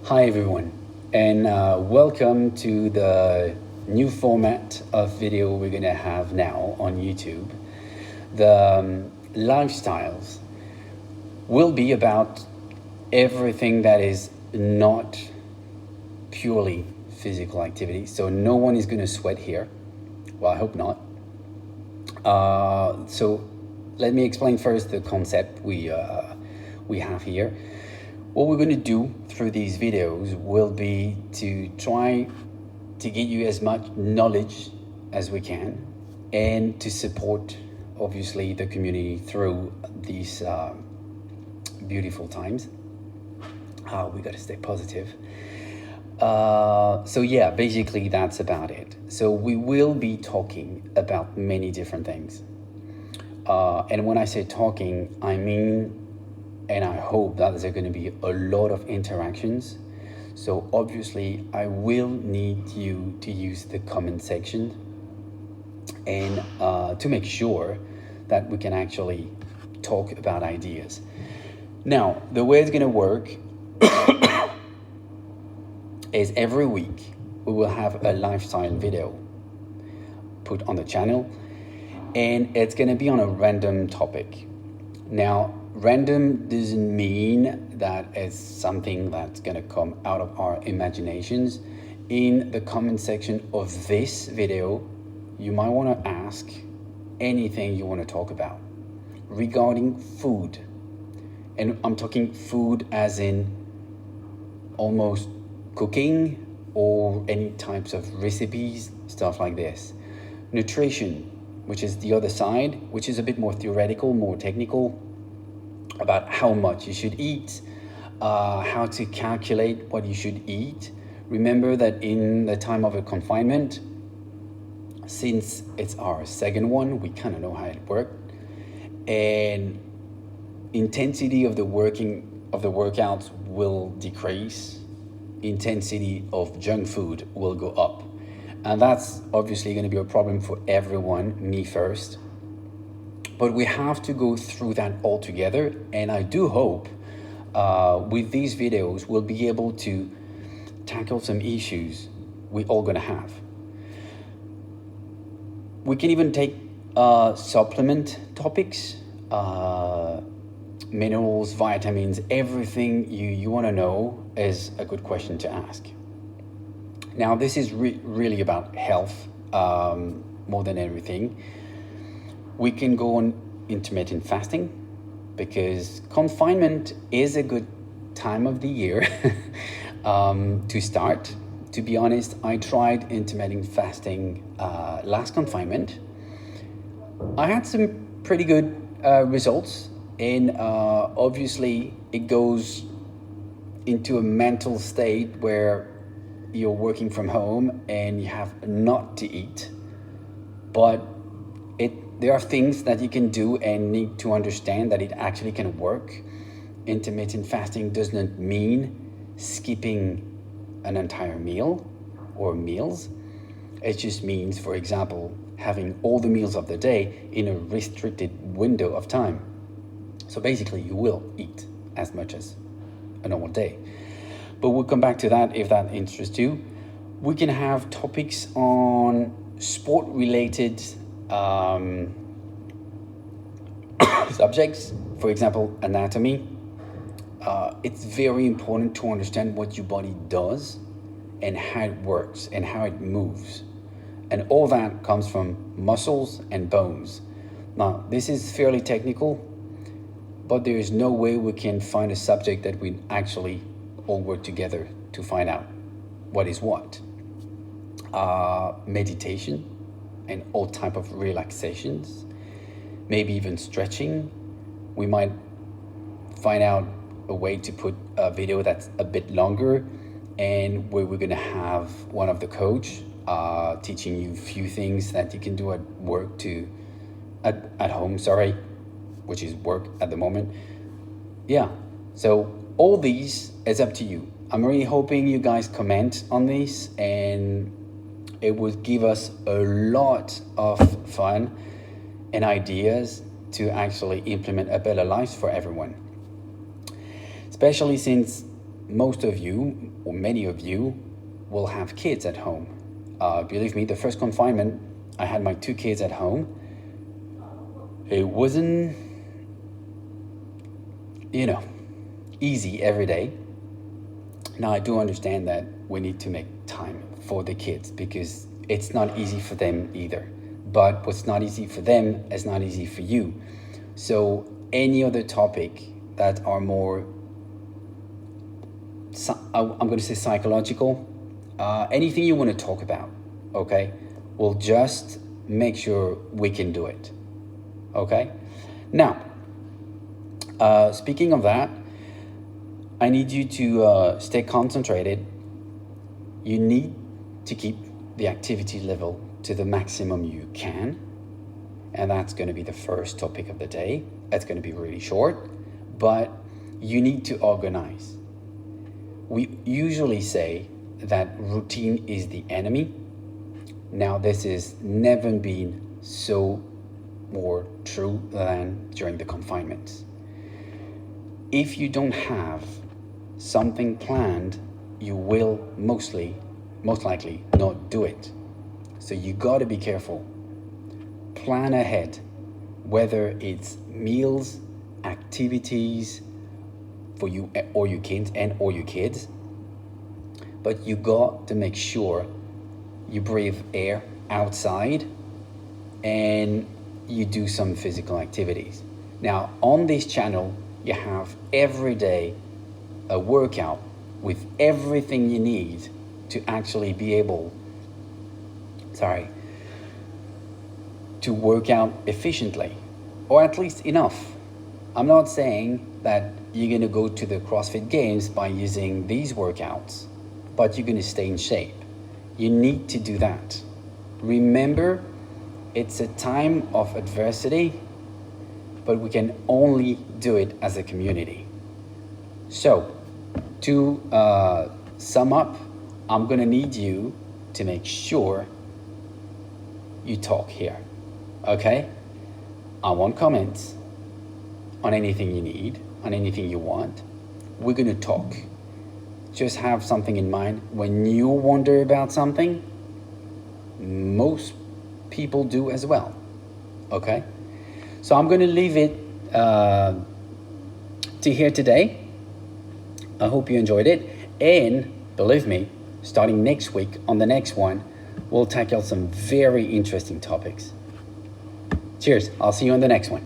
Hi everyone, and welcome to the new format of video we're gonna have now on YouTube. The lifestyles will be about everything that is not purely physical activity. So no one is gonna sweat here. Well, I hope not. So let me explain first the concept we have here. What we're going to do through these videos will be to try to get you as much knowledge as we can and to support obviously the community through these beautiful times. We got to stay positive. So yeah, basically that's about it. So we will be talking about many different things. And when I say talking, I mean, and I hope that there are going to be a lot of interactions. So obviously I will need you to use the comment section and to make sure that we can actually talk about ideas. Now, the way it's going to work is every week we will have a lifestyle video put on the channel, and it's going to be on a random topic. Now, random doesn't mean that it's something that's going to come out of our imaginations. In the comment section of this video, you might want to ask anything you want to talk about regarding food. And I'm talking food as in almost cooking or any types of recipes, stuff like this. Nutrition, which is the other side, which is a bit more theoretical, more technical, about how much you should eat, how to calculate what you should eat. Remember that in the time of a confinement, since it's our second one, we kind of know how it worked, and intensity of the workouts will decrease, intensity of junk food will go up. And that's obviously going to be a problem for everyone, me first. But we have to go through that all together. And I do hope with these videos, we'll be able to tackle some issues we're all going to have. We can even take supplement topics, minerals, vitamins, everything you want to know is a good question to ask. Now, this is really about health more than everything. We can go on intermittent fasting because confinement is a good time of the year to start. To be honest, I tried intermittent fasting last confinement. I had some pretty good results, and obviously it goes into a mental state where you're working from home and you have not to eat, but there are things that you can do and need to understand that it actually can work. Intermittent fasting does not mean skipping an entire meal or meals. It just means, for example, having all the meals of the day in a restricted window of time. So basically you will eat as much as a normal day. But we'll come back to that if that interests you. We can have topics on sport-related subjects, for example, anatomy. It's very important to understand what your body does and how it works and how it moves. And all that comes from muscles and bones. Now, this is fairly technical, but there is no way we can find a subject that we actually all work together to find out what is what. Meditation and all type of relaxations, maybe even stretching. We might find out a way to put a video that's a bit longer and where we're gonna have one of the coach teaching you a few things that you can do at work at home, which is work at the moment. Yeah, so all these is up to you. I'm really hoping you guys comment on this, and it would give us a lot of fun and ideas to actually implement a better life for everyone. Especially since most of you, or many of you, will have kids at home. Believe me, the first confinement, I had my 2 kids at home. It wasn't, easy every day. Now, I do understand that we need to make time for the kids because it's not easy for them either. But what's not easy for them is not easy for you. So any other topic that are more, I'm going to say psychological, anything you want to talk about, okay, we'll just make sure we can do it, okay? Now, speaking of that, I need you to stay concentrated. You need to keep the activity level to the maximum you can. And that's going to be the first topic of the day. It's going to be really short, but you need to organize. We usually say that routine is the enemy. Now, this has never been so more true than during the confinement. If you don't have something planned, you will most likely not do it. So you got to be careful. Plan ahead, whether it's meals, activities for you or your kids, but you got to make sure you breathe air outside and you do some physical activities. Now, on this channel, you have every day a workout with everything you need to actually be able, to work out efficiently, or at least enough. I'm not saying that you're going to go to the CrossFit Games by using these workouts, but you're going to stay in shape. You need to do that. Remember, it's a time of adversity, but we can only do it as a community. So, to sum up, I'm going to need you to make sure you talk here, okay? I want comments on anything you need, on anything you want. We're going to talk. Just have something in mind. When you wonder about something, most people do as well, okay? So I'm going to leave it to here today. I hope you enjoyed it. And believe me, starting next week on the next one, we'll tackle some very interesting topics. Cheers. I'll see you on the next one.